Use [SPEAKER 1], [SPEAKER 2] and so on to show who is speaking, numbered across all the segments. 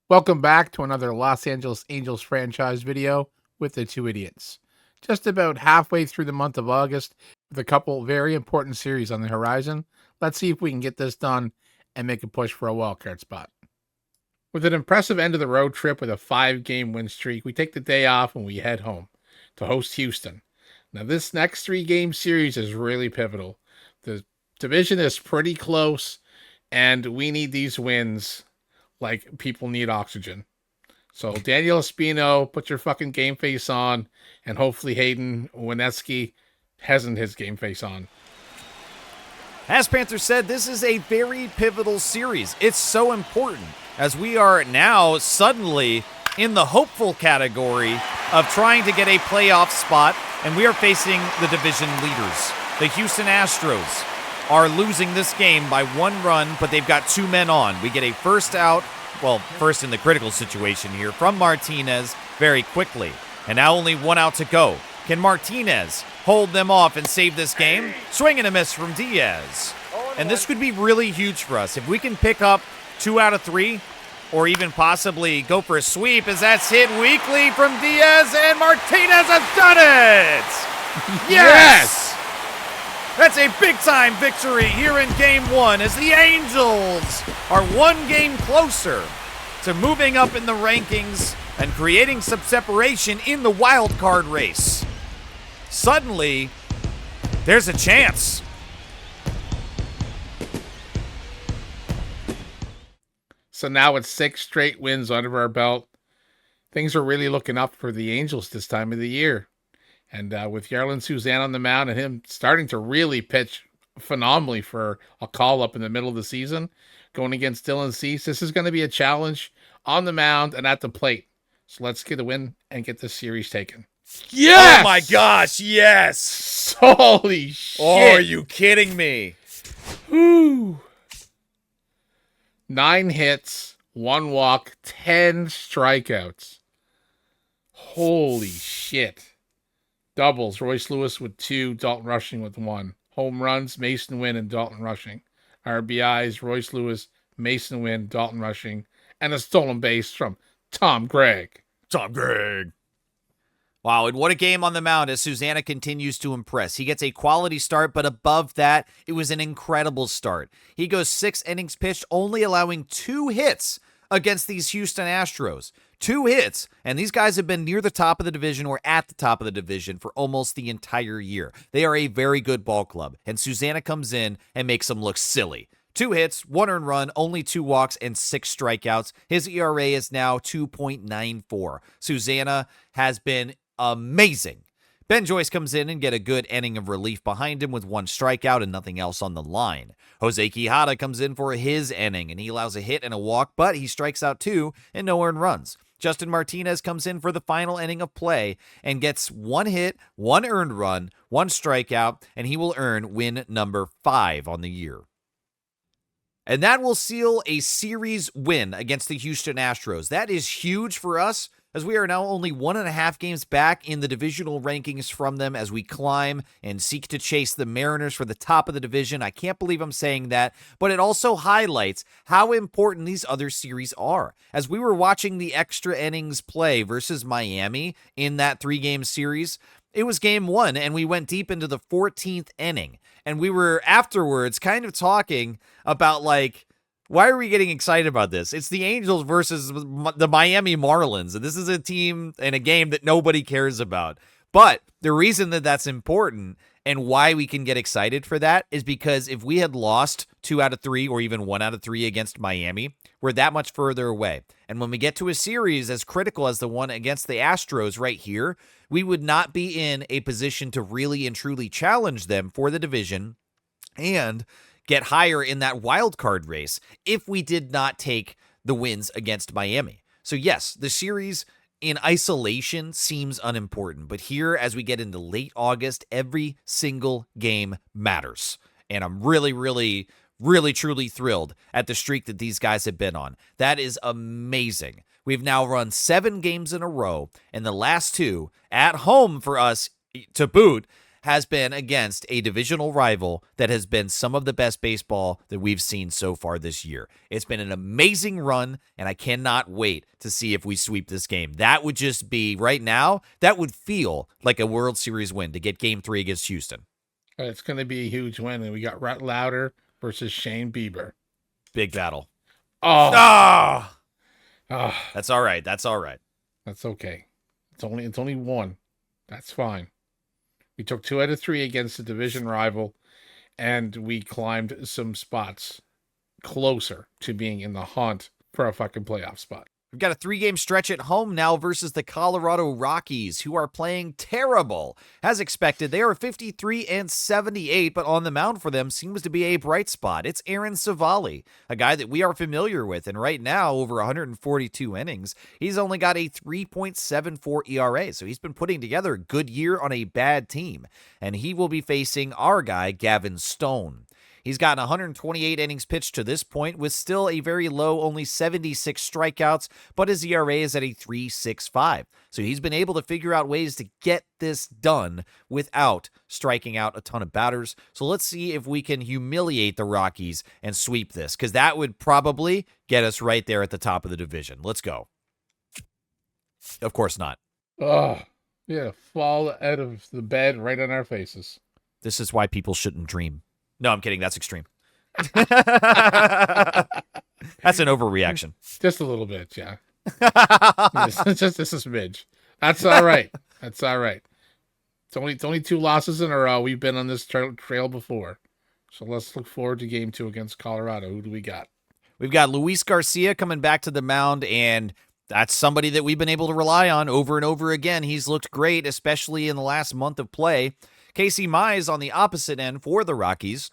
[SPEAKER 1] Welcome back to another Los Angeles Angels franchise video with the two idiots. Just about halfway through the month of August, with a couple very important series on the horizon, let's see if we can get this done and make a push for a wildcard spot. With an impressive end of the road trip with a 5-game win streak, we take the day off and we head home to host Houston. Now, this next 3-game series is really pivotal. The division is pretty close, and we need these wins like people need oxygen. So Daniel Espino, put your fucking game face on, and hopefully Hayden Wieneski hasn't his game face on.
[SPEAKER 2] As Panther said, this is a very pivotal series. It's so important as we are now suddenly in the hopeful category of trying to get a playoff spot, and we are facing the division leaders. The Houston Astros are losing this game by 1 run, but they've got 2 men on. We get a first out, well, first in the critical situation here, from Martinez very quickly. And now only 1 out to go. Can Martinez hold them off and save this game? Swing and a miss from Diaz. And this could be really huge for us. If we can pick up 2 out of 3, or even possibly go for a sweep, as that's hit weakly from Diaz, and Martinez has done it! Yes! That's a big-time victory here in Game 1 as the Angels are 1 game closer to moving up in the rankings and creating some separation in the wild card race. Suddenly, there's a chance.
[SPEAKER 1] So now it's 6 straight wins under our belt. Things are really looking up for the Angels this time of the year. And with Yarlin Suzanne on the mound and him starting to really pitch phenomenally for a call-up in the middle of the season, going against Dylan Cease, this is going to be a challenge on the mound and at the plate. So let's get a win and get this series taken.
[SPEAKER 2] Yes! Oh my gosh, yes!
[SPEAKER 1] Holy shit!
[SPEAKER 2] Oh, are you kidding me?
[SPEAKER 1] Whew. 9 hits, 1 walk, 10 strikeouts. Holy shit. Doubles, Royce Lewis with 2, Dalton Rushing with 1. Home runs, Mason Wynn and Dalton Rushing. RBIs, Royce Lewis, Mason Wynn, Dalton Rushing. And a stolen base from Tom Gregg.
[SPEAKER 2] Wow, and what a game on the mound as Susanna continues to impress. He gets a quality start, but above that, it was an incredible start. He goes 6 innings pitched, only allowing 2 hits against these Houston Astros. 2 hits, and these guys have been near the top of the division or at the top of the division for almost the entire year. They are a very good ball club, and Susanna comes in and makes them look silly. 2 hits, 1 earned run, only 2 walks, and 6 strikeouts. His ERA is now 2.94. Susanna has been amazing. Ben Joyce comes in and get a good inning of relief behind him with 1 strikeout and nothing else on the line. Jose Quijada comes in for his inning, and he allows a hit and a walk, but he strikes out 2 and no earned runs. Justin Martinez comes in for the final inning of play and gets 1 hit, 1 earned run, 1 strikeout, and he will earn win number 5 on the year. And that will seal a series win against the Houston Astros. That is huge for us, as we are now only 1.5 games back in the divisional rankings from them as we climb and seek to chase the Mariners for the top of the division. I can't believe I'm saying that, but it also highlights how important these other series are. As we were watching the extra innings play versus Miami in that 3-game series, it was game 1, and we went deep into the 14th inning. And we were afterwards kind of talking about, like, why are we getting excited about this? It's the Angels versus the Miami Marlins, and this is a team and a game that nobody cares about. But the reason that that's important and why we can get excited for that is because if we had lost 2 out of 3 or even 1 out of 3 against Miami, we're that much further away. And when we get to a series as critical as the one against the Astros right here, we would not be in a position to really and truly challenge them for the division and get higher in that wild card race if we did not take the wins against Miami. So yes, the series in isolation seems unimportant, but here as we get into late August, every single game matters. And I'm really truly thrilled at the streak that these guys have been on. That is amazing. We've now run 7 games in a row, and the last 2 at home for us to boot has been against a divisional rival that has been some of the best baseball that we've seen so far this year. It's been an amazing run, and I cannot wait to see if we sweep this game. That would just be, right now, that would feel like a World Series win to get Game 3 against Houston.
[SPEAKER 1] It's going to be a huge win, and we got Rhett Lauder versus Shane Bieber.
[SPEAKER 2] Big battle.
[SPEAKER 1] Oh,
[SPEAKER 2] That's all right. That's all right.
[SPEAKER 1] That's okay. It's only one. That's fine. We took 2 out of 3 against the division rival, and we climbed some spots closer to being in the hunt for a fucking playoff spot.
[SPEAKER 2] We've got a 3-game stretch at home now versus the Colorado Rockies, who are playing terrible. As expected, they are 53-78, but on the mound for them seems to be a bright spot. It's Aaron Savali, a guy that we are familiar with, and right now, over 142 innings, he's only got a 3.74 ERA, so he's been putting together a good year on a bad team, and he will be facing our guy, Gavin Stone. He's gotten 128 innings pitched to this point with still a very low, only 76 strikeouts, but his ERA is at a 3.65. So he's been able to figure out ways to get this done without striking out a ton of batters. So let's see if we can humiliate the Rockies and sweep this, because that would probably get us right there at the top of the division. Let's go. Of course not.
[SPEAKER 1] Oh, yeah, fall out of the bed right on our faces.
[SPEAKER 2] This is why people shouldn't dream. No, I'm kidding. That's extreme. That's an overreaction.
[SPEAKER 1] Just a little bit, yeah. Just a smidge. That's all right. That's all right. It's only 2 losses in a row. We've been on this trail before. So let's look forward to game 2 against Colorado. Who do we got?
[SPEAKER 2] We've got Luis Garcia coming back to the mound, and that's somebody that we've been able to rely on over and over again. He's looked great, especially in the last month of play. Casey Mize on the opposite end for the Rockies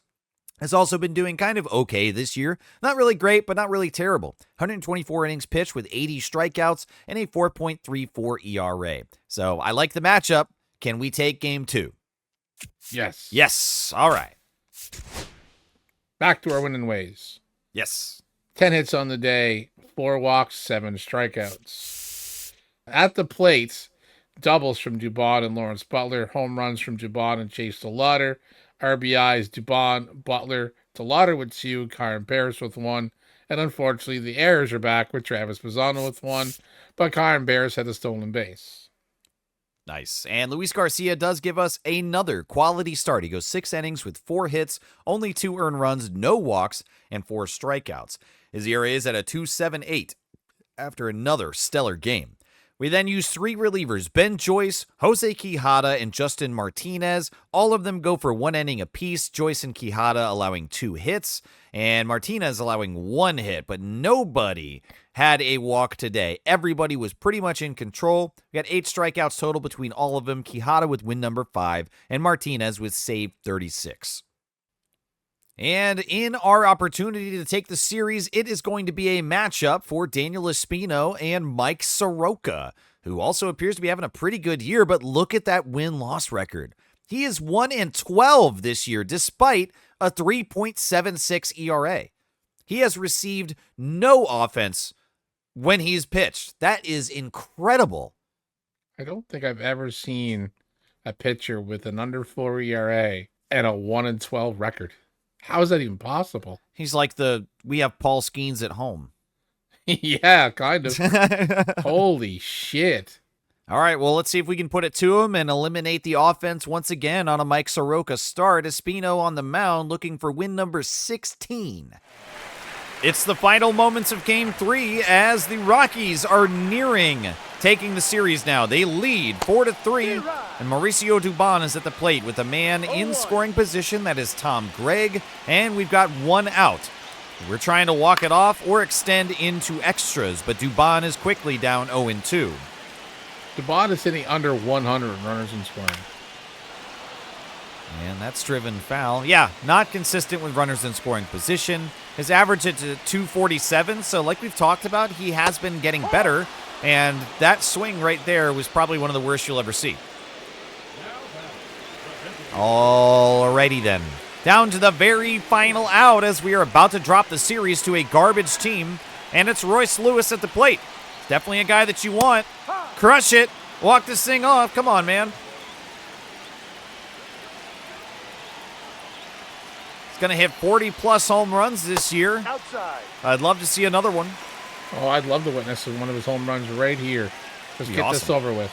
[SPEAKER 2] has also been doing kind of okay this year. Not really great, but not really terrible. 124 innings pitched with 80 strikeouts and a 4.34 ERA. So I like the matchup. Can we take game 2?
[SPEAKER 1] Yes.
[SPEAKER 2] Yes. All right.
[SPEAKER 1] Back to our winning ways.
[SPEAKER 2] Yes.
[SPEAKER 1] 10 hits on the day, 4 walks, 7 strikeouts. At the plate, doubles from Dubon and Lawrence Butler, home runs from Dubon and Chase DeLauder, RBIs Dubon, Butler, DeLauder with 2, Kyron Barris with 1, and unfortunately the errors are back with Travis Bazzano with 1, but Kyron Barris had a stolen base.
[SPEAKER 2] Nice. And Luis Garcia does give us another quality start. He goes 6 innings with 4 hits, only 2 earned runs, no walks, and 4 strikeouts. His ERA is at a 2.78 after another stellar game. We then use 3 relievers, Ben Joyce, Jose Quijada, and Justin Martinez. All of them go for 1 inning apiece, Joyce and Quijada allowing 2 hits, and Martinez allowing 1 hit, but nobody had a walk today. Everybody was pretty much in control. We got 8 strikeouts total between all of them, Quijada with win number 5, and Martinez with save 36. And in our opportunity to take the series, it is going to be a matchup for Daniel Espino and Mike Soroka, who also appears to be having a pretty good year, but look at that win-loss record. He is 1-12 this year, despite a 3.76 ERA. He has received no offense when he's pitched. That is incredible.
[SPEAKER 1] I don't think I've ever seen a pitcher with an under 4 ERA and a 1-12 record. How is that even possible?
[SPEAKER 2] He's like we have Paul Skeens at home.
[SPEAKER 1] Yeah, kind of. Holy shit.
[SPEAKER 2] All right, well, let's see if we can put it to him and eliminate the offense once again on a Mike Soroka start. Espino on the mound looking for win number 16. It's the final moments of Game 3 as the Rockies are nearing taking the series now. They lead 4-3, and Mauricio Dubon is at the plate with a man in scoring position. That is Tom Gregg, and we've got 1 out. We're trying to walk it off or extend into extras, but Dubon is quickly down 0-2.
[SPEAKER 1] Dubon is hitting under 100 runners in scoring.
[SPEAKER 2] And that's driven foul. Yeah, not consistent with runners in scoring position. His average is at 247, so like we've talked about, he has been getting better, and that swing right there was probably one of the worst you'll ever see. Alrighty then. Down to the very final out as we are about to drop the series to a garbage team, and it's Royce Lewis at the plate. Definitely a guy that you want. Crush it. Walk this thing off. Come on, man. He's going to hit 40-plus home runs this year.
[SPEAKER 3] Outside.
[SPEAKER 2] I'd love to see another one.
[SPEAKER 1] Oh, I'd love to witness one of his home runs right here. Just get this
[SPEAKER 2] Awesome.
[SPEAKER 1] over with.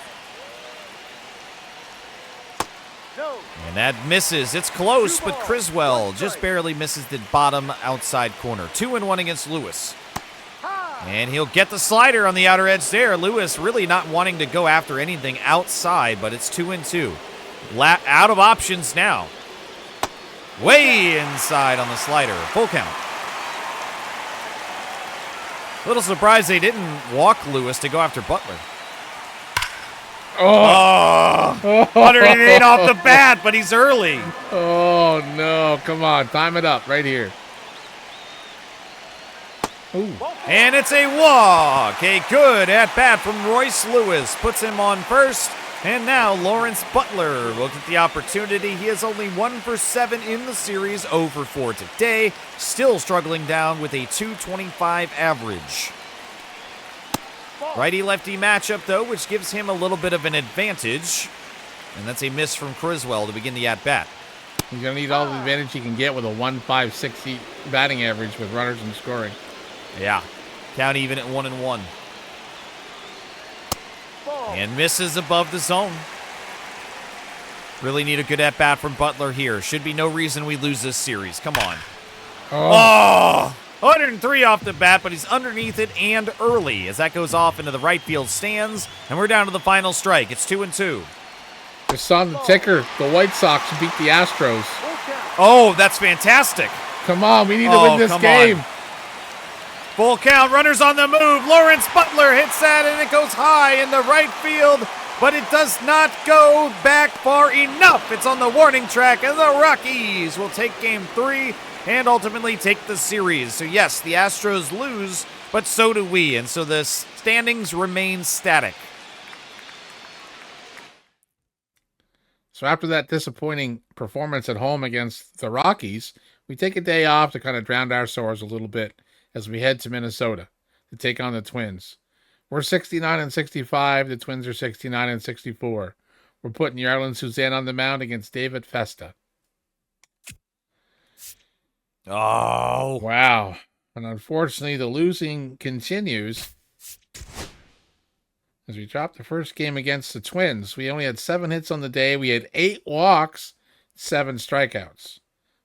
[SPEAKER 3] No.
[SPEAKER 2] And that misses. It's close, but Criswell just barely misses the bottom outside corner. 2-1 against Lewis. And he'll get the slider on the outer edge there. Lewis really not wanting to go after anything outside, but it's 2-2. Out of options now. Way inside on the slider. Full count. Little surprised they didn't walk Lewis to go after Butler. Oh, 108 off the bat, but he's early.
[SPEAKER 1] Oh, no. Come on. Time it up right here. Ooh.
[SPEAKER 2] And it's a walk. A good at-bat from Royce Lewis. Puts him on first. And now Lawrence Butler will get the opportunity. He is only 1 for 7 in the series, 0 for 4 today. Still struggling down with a .225 average. Righty-lefty matchup, though, which gives him a little bit of an advantage. And that's a miss from Criswell to begin the at-bat.
[SPEAKER 1] He's going to need all the advantage he can get with a 1.560 batting average with runners in scoring.
[SPEAKER 2] Yeah. Count even at 1-1. And misses above the zone. Really need a good at-bat from Butler here. Should be no reason we lose this series. Come on. Oh! 103 off the bat, but he's underneath it and early as that goes off into the right field stands. And we're down to the final strike. It's 2-2.
[SPEAKER 1] Just on the ticker, the White Sox beat the Astros.
[SPEAKER 2] Oh, that's fantastic.
[SPEAKER 1] Come on, we need to win this game.
[SPEAKER 2] On. Full count, runners on the move. Lawrence Butler hits that, and it goes high in the right field, but it does not go back far enough. It's on the warning track, and the Rockies will take Game 3 and ultimately take the series. So yes, the Astros lose, but so do we, and so the standings remain static.
[SPEAKER 1] So after that disappointing performance at home against the Rockies, we take a day off to kind of drown our sores a little bit as we head to Minnesota to take on the Twins. We're 69-65. The Twins are 69-64. We're putting Yarlin Suzanne on the mound against David Festa.
[SPEAKER 2] Oh.
[SPEAKER 1] Wow. And unfortunately, the losing continues. As we dropped the first game against the Twins, we only had 7 hits on the day. We had 8 walks, 7 strikeouts.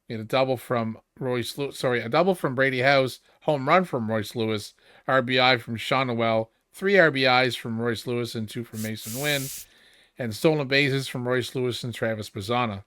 [SPEAKER 1] We had a double from a double from Brady House, home run from Royce Lewis, RBI from Sean Noel, 3 RBIs from Royce Lewis and 2 from Mason Wynn, and stolen bases from Royce Lewis and Travis Bazzana.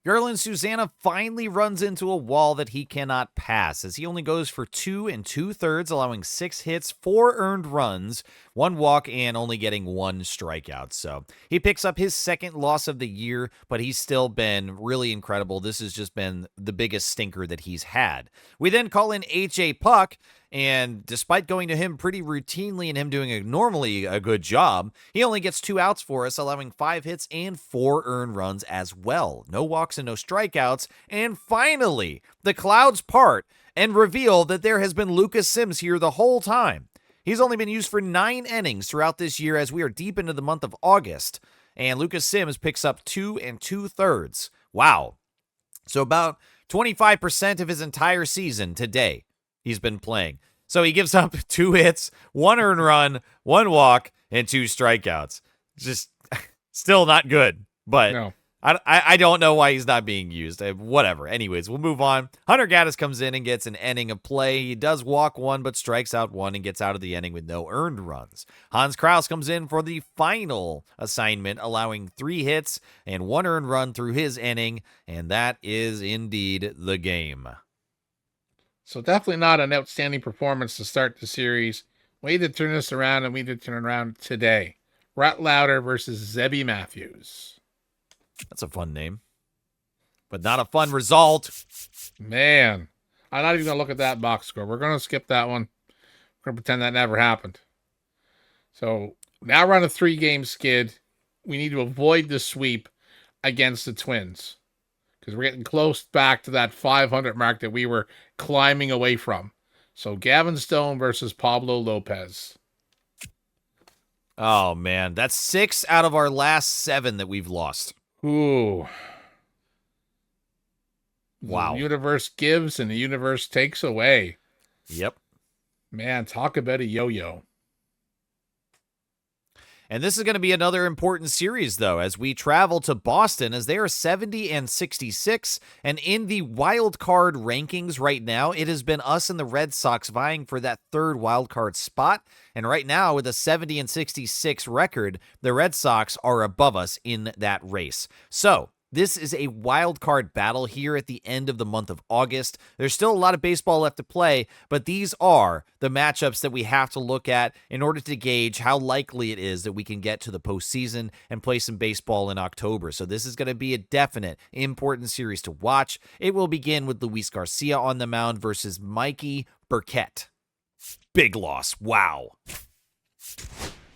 [SPEAKER 2] Yarlin Susana finally runs into a wall that he cannot pass as he only goes for 2 2/3, allowing 6 hits, 4 earned runs, 1 walk, and only getting 1 strikeout. So he picks up his second loss of the year, but he's still been really incredible. This has just been the biggest stinker that he's had. We then call in H.A. Puck, and despite going to him pretty routinely and him doing normally a good job, he only gets 2 outs for us, allowing 5 hits and 4 earned runs as well. No walks and no strikeouts. And finally, the clouds part and reveal that there has been Lucas Sims here the whole time. He's only been used for 9 innings throughout this year as we are deep into the month of August. And Lucas Sims picks up 2 2/3. Wow. So about 25% of his entire season today he's been playing. So he gives up 2 hits, 1 earned run, 1 walk, and 2 strikeouts. Just still not good. But
[SPEAKER 1] No.
[SPEAKER 2] I don't know why he's not being used. Whatever. Anyways, we'll move on. Hunter Gaddis comes in and gets an inning of play. He does walk 1, but strikes out 1 and gets out of the inning with no earned runs. Hans Kraus comes in for the final assignment, allowing 3 hits and 1 earned run through his inning, and that is indeed the game.
[SPEAKER 1] So definitely not an outstanding performance to start the series. We need to turn this around, and we need to turn it around today. Rhett Lauder versus Zebby Matthews.
[SPEAKER 2] That's a fun name, but not a fun result.
[SPEAKER 1] Man, I'm not even going to look at that box score. We're going to skip that one. We're going to pretend that never happened. So now we're on a 3-game skid. We need to avoid the sweep against the Twins because we're getting close back to that 500 mark that we were climbing away from. So Gavin Stone versus Pablo Lopez.
[SPEAKER 2] Oh, man. That's 6 out of our last 7 that we've lost.
[SPEAKER 1] Ooh.
[SPEAKER 2] Wow.
[SPEAKER 1] The universe gives and the universe takes away.
[SPEAKER 2] Yep.
[SPEAKER 1] Man, talk about a yo-yo.
[SPEAKER 2] And this is going to be another important series, though, as we travel to Boston, as they are 70 and 66. And in the wild card rankings right now, it has been us and the Red Sox vying for that third wild card spot. And right now, with a 70 and 66 record, the Red Sox are above us in that race. So this is a wild card battle here at the end of the month of August. There's still a lot of baseball left to play, but these are the matchups that we have to look at in order to gauge how likely it is that we can get to the postseason and play some baseball in October. So this is going to be a definite important series to watch. It will begin with Luis Garcia on the mound versus Mikey Burkett. Big loss. Wow.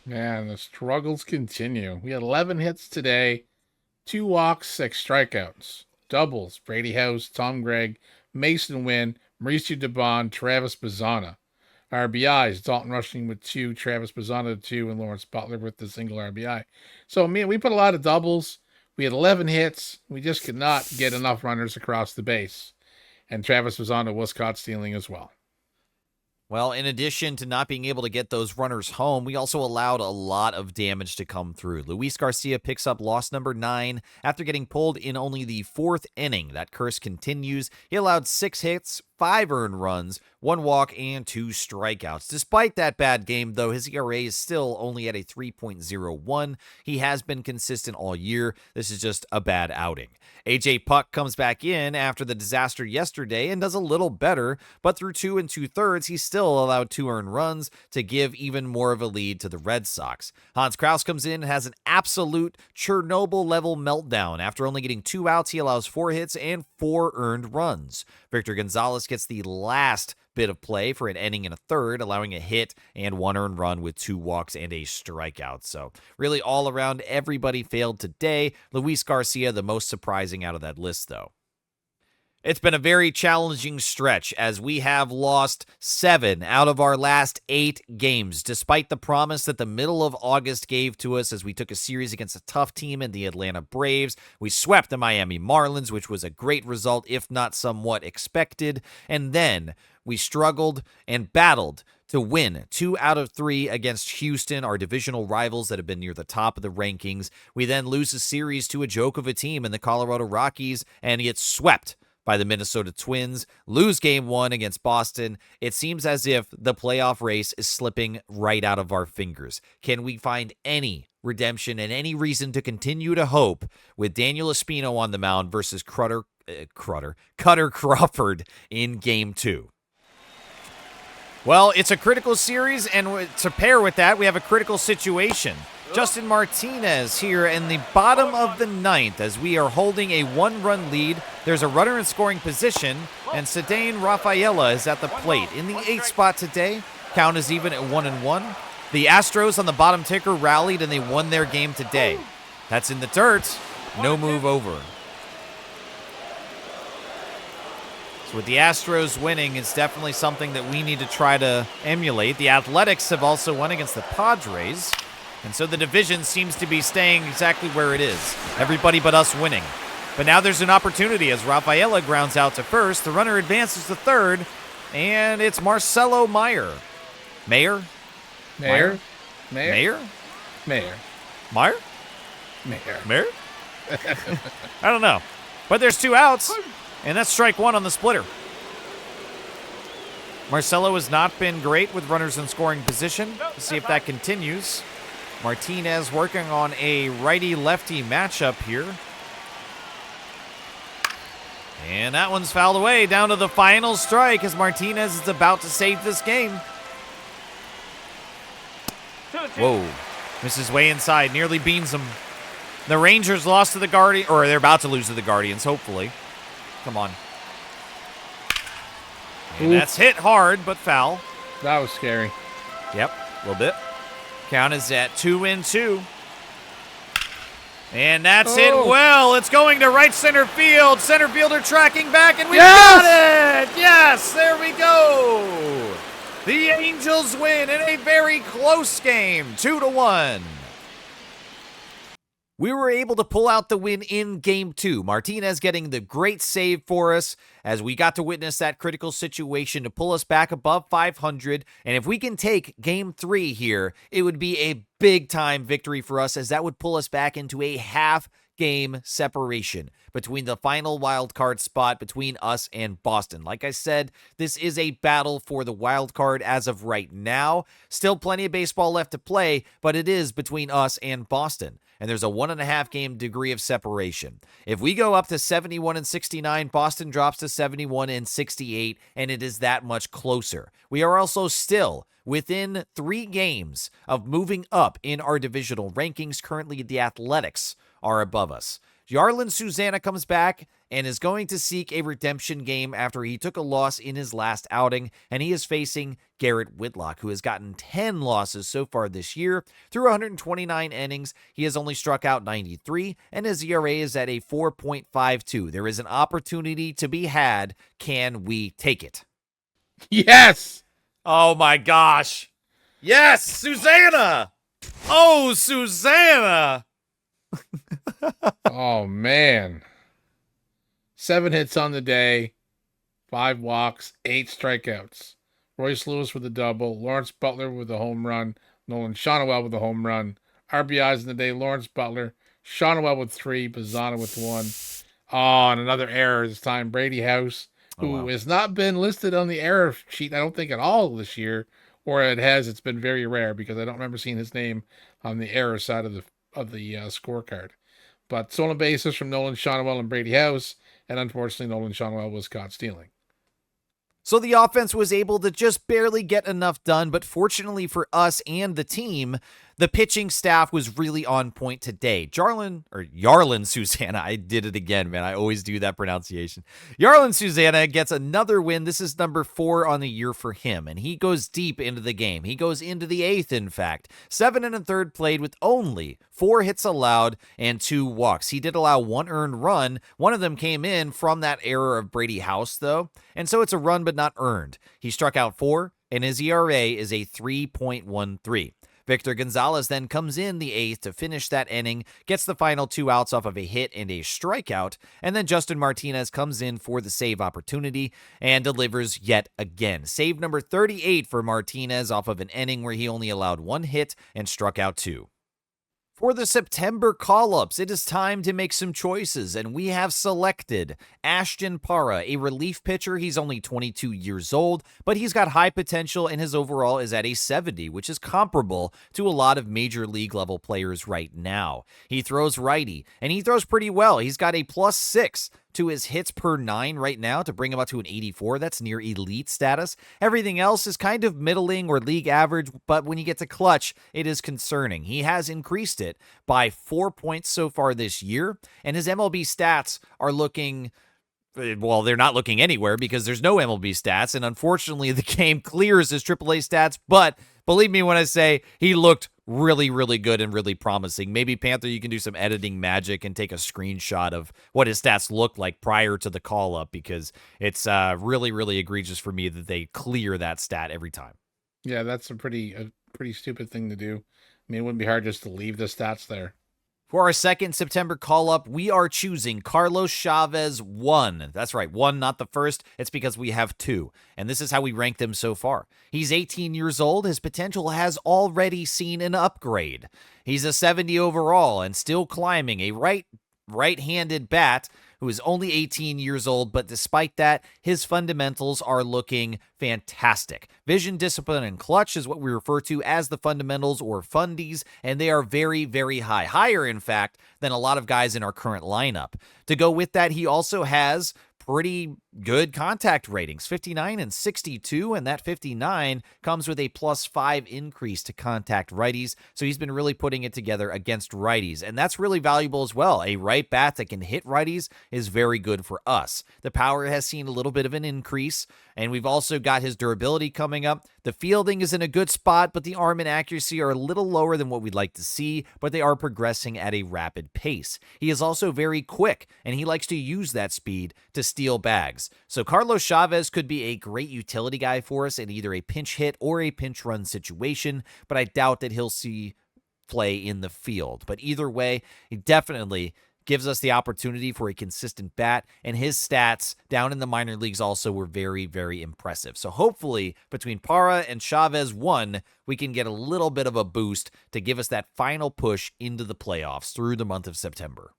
[SPEAKER 1] Man, the struggles continue. We had 11 hits today. 2 walks, 6 strikeouts. Doubles, Brady House, Tom Gregg, Mason Wynn, Mauricio Dubon, Travis Bazzana. RBIs, Dalton Rushing with 2, Travis Bazzana with 2, and Lawrence Butler with the single RBI. So, man, we put a lot of doubles. We had 11 hits. We just could not get enough runners across the base. And Travis Bazzana was caught stealing as well.
[SPEAKER 2] Well, in addition to not being able to get those runners home, we also allowed a lot of damage to come through. Luis Garcia picks up loss number 9 after getting pulled in only the 4th inning. That curse continues. He allowed 6 hits, 5 earned runs, 1 walk, and 2 strikeouts. Despite that bad game, though, his ERA is still only at a 3.01. He has been consistent all year. This is just a bad outing. AJ Puck comes back in after the disaster yesterday and does a little better, but through 2 2/3, he still allowed 2 earned runs to give even more of a lead to the Red Sox. Hans Kraus comes in and has an absolute Chernobyl-level meltdown. After only getting 2 outs, he allows 4 hits and 4 earned runs. Victor Gonzalez gets the last bit of play for an inning and a third, allowing a hit and 1 earned run with 2 walks and a strikeout. So really all around, everybody failed today. Luis Garcia, the most surprising out of that list, though. It's been a very challenging stretch as we have lost 7 out of our last 8 games, despite the promise that the middle of August gave to us as we took a series against a tough team in the Atlanta Braves. We swept the Miami Marlins, which was a great result, if not somewhat expected. And then we struggled and battled to win 2 out of 3 against Houston, our divisional rivals that have been near the top of the rankings. We then lose a series to a joke of a team in the Colorado Rockies and get swept by the Minnesota Twins, lose game 1 against Boston. It seems as if the playoff race is slipping right out of our fingers. Can we find any redemption and any reason to continue to hope with Daniel Espino on the mound versus Cutter Crawford in game 2? Well, it's a critical series, and to pair with that, we have a critical situation. Justin Martinez here in the bottom of the 9th as we are holding a 1-run lead. There's a runner in scoring position, and Cedane Rafaela is at the plate. In the 8th spot today, count is even at 1-1. The Astros on the bottom ticker rallied, and they won their game today. That's in the dirt. No move over. So with the Astros winning, it's definitely something that we need to try to emulate. The Athletics have also won against the Padres. And so the division seems to be staying exactly where it is. Everybody but us winning. But now there's an opportunity as Rafaela grounds out to first. The runner advances to third. And it's Marcelo Meyer. Meyer?
[SPEAKER 1] Mayor?
[SPEAKER 2] Meyer?
[SPEAKER 1] Mayor.
[SPEAKER 2] Meyer?
[SPEAKER 1] Mayor.
[SPEAKER 2] Meyer? I don't know. But there's 2 outs. And that's strike 1 on the splitter. Marcelo has not been great with runners in scoring position. Let's see if that continues. Martinez working on a righty-lefty matchup here. And that one's fouled away down to the final strike as Martinez is about to save this game. Whoa. Misses way inside, nearly beans him. The Rangers lost to the Guardians, or they're about to lose to the Guardians, hopefully. Come on. And that's hit hard, but foul.
[SPEAKER 1] That was scary.
[SPEAKER 2] Yep, a little bit. Count is at 2-2. And that's hit well. It's going to right center field. Center fielder tracking back, and we got it! Yes, there we go. The Angels win in a very close game, 2-1. We were able to pull out the win in Game 2. Martinez getting the great save for us as we got to witness that critical situation to pull us back above 500. And if we can take Game 3 here, it would be a big-time victory for us, as that would pull us back into a half-game separation between the final wild card spot between us and Boston. Like I said, this is a battle for the wild card as of right now. Still plenty of baseball left to play, but it is between us and Boston. And there's a 1.5 game degree of separation. If we go up to 71 and 69, Boston drops to 71 and 68, and it is that much closer. We are also still within 3 games of moving up in our divisional rankings. Currently, the Athletics are above us. Jarlin Susana comes back and is going to seek a redemption game after he took a loss in his last outing, and he is facing Garrett Whitlock, who has gotten 10 losses so far this year. Through 129 innings, he has only struck out 93, and his ERA is at a 4.52. There is an opportunity to be had. Can we take it?
[SPEAKER 1] Yes!
[SPEAKER 2] Oh my gosh. Yes, Susana! Oh, Susana!
[SPEAKER 1] Oh, man. 7 hits on the day, 5 walks, 8 strikeouts. Royce Lewis with a double, Lawrence Butler with a home run, Nolan Shonowell with a home run. RBIs in the day, Lawrence Butler, Shonowell with 3, Bazzana with 1. Oh, and another error this time. Brady House, who has not been listed on the error sheet, I don't think, at all this year. Or it has, it's been very rare because I don't remember seeing his name on the error side of the scorecard. But stolen bases from Nolan Shonowell and Brady House, and unfortunately Nolan Shonowell was caught stealing.
[SPEAKER 2] So the offense was able to just barely get enough done, but fortunately for us and the team, the pitching staff was really on point today. Jarlin Susana, I did it again, man. I always do that pronunciation. Jarlin Susana gets another win. This is number 4 on the year for him, and he goes deep into the game. He goes into the 8th, in fact. 7 1/3 played with only 4 hits allowed and 2 walks. He did allow 1 earned run. One of them came in from that error of Brady House, though, and so it's a run but not earned. He struck out 4, and his ERA is a 3.13. Victor Gonzalez then comes in the 8th to finish that inning, gets the final 2 outs off of a hit and a strikeout, and then Justin Martinez comes in for the save opportunity and delivers yet again. Save number 38 for Martinez off of an inning where he only allowed 1 hit and struck out 2. For the September call-ups, it is time to make some choices, and we have selected Ashton Para, a relief pitcher. He's only 22 years old, but he's got high potential, and his overall is at a 70, which is comparable to a lot of major league level players right now. He throws righty, and he throws pretty well. He's got a +6 to his hits per 9 right now to bring him up to an 84. That's near elite status. Everything else is kind of middling or league average, but when you get to clutch, it is concerning. He has increased it by 4 points so far this year, and his MLB stats are looking... well, they're not looking anywhere because there's no MLB stats, and unfortunately the game clears his AAA stats, but believe me when I say he looked really, really good and really promising. Maybe, Panther, you can do some editing magic and take a screenshot of what his stats looked like prior to the call-up, because it's really, really egregious for me that they clear that stat every time.
[SPEAKER 1] Yeah, that's a pretty stupid thing to do. I mean, it wouldn't be hard just to leave the stats there.
[SPEAKER 2] For our second September call-up, we are choosing Carlos Chavez 1. That's right, 1, not the first. It's because we have 2. And this is how we rank them so far. He's 18 years old. His potential has already seen an upgrade. He's a 70 overall and still climbing, a right-handed bat who is only 18 years old, but despite that, his fundamentals are looking fantastic. Vision, discipline, and clutch is what we refer to as the fundamentals or fundies, and they are very, very high. Higher, in fact, than a lot of guys in our current lineup. To go with that, he also has pretty good contact ratings, 59 and 62, and that 59 comes with a +5 increase to contact righties, so he's been really putting it together against righties, and that's really valuable as well. A right bat that can hit righties is very good for us. The power has seen a little bit of an increase, and we've also got his durability coming up. The fielding is in a good spot, but the arm and accuracy are a little lower than what we'd like to see, but they are progressing at a rapid pace. He is also very quick, and he likes to use that speed to steal bags. So Carlos Chavez could be a great utility guy for us in either a pinch hit or a pinch run situation, but I doubt that he'll see play in the field. But either way, he definitely gives us the opportunity for a consistent bat, and his stats down in the minor leagues also were very, very impressive. So hopefully between Parra and Chavez 1, we can get a little bit of a boost to give us that final push into the playoffs through the month of September.